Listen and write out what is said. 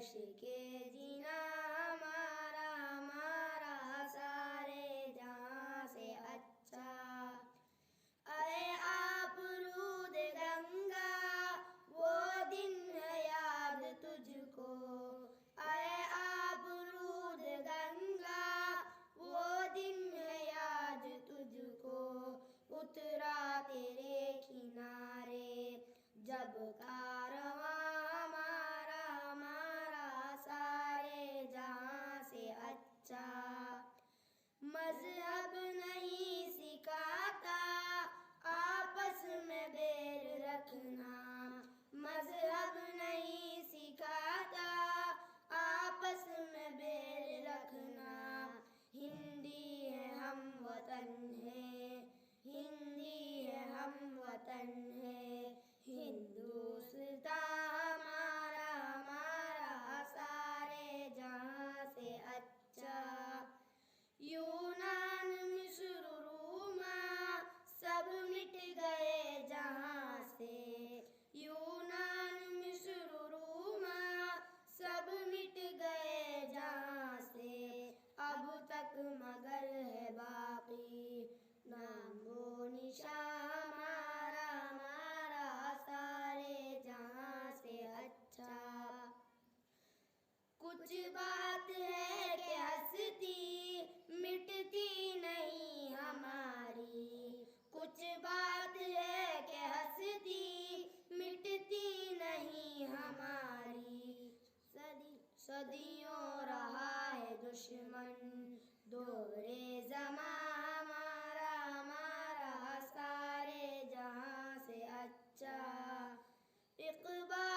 अर्श के जीना हमारा हमारा सारे जहां से अच्छा। अरे आप रूद गंगा वो दिन है याद तुझको, अरे आप रूद गंगा वो दिन है याद तुझको। उतरा तेरे किनारे जब कारवां हमारा हमारा सारे जहां से अच्छा। मज़हब नहीं सिखाता आपस में बैर रखना, मज़हब नहीं सिखाता आपस में बैर रखना। हिंदी है हम वतन है, हिंदी है हम वतन है। हिंदुस्तान हमारा हमारा सारे जहां से अच्छा। यूनान मिस्र रोमा सब मिट गए जहां से, यूनान मिस्र रोमा सब मिट गए जहां से। अब तक मगर है बाकी नामो निशान हमारा हमारा सारे जहां से अच्छा। कुछ बात है कि हस्ती मिटती नहीं हमारी, कुछ बात है कि हस्ती मिटती नहीं हमारी। सदियों रहा है दुश्मन दोरे ज़मां हमारा हमारा सारे जहां से अच्छा। इक़बाल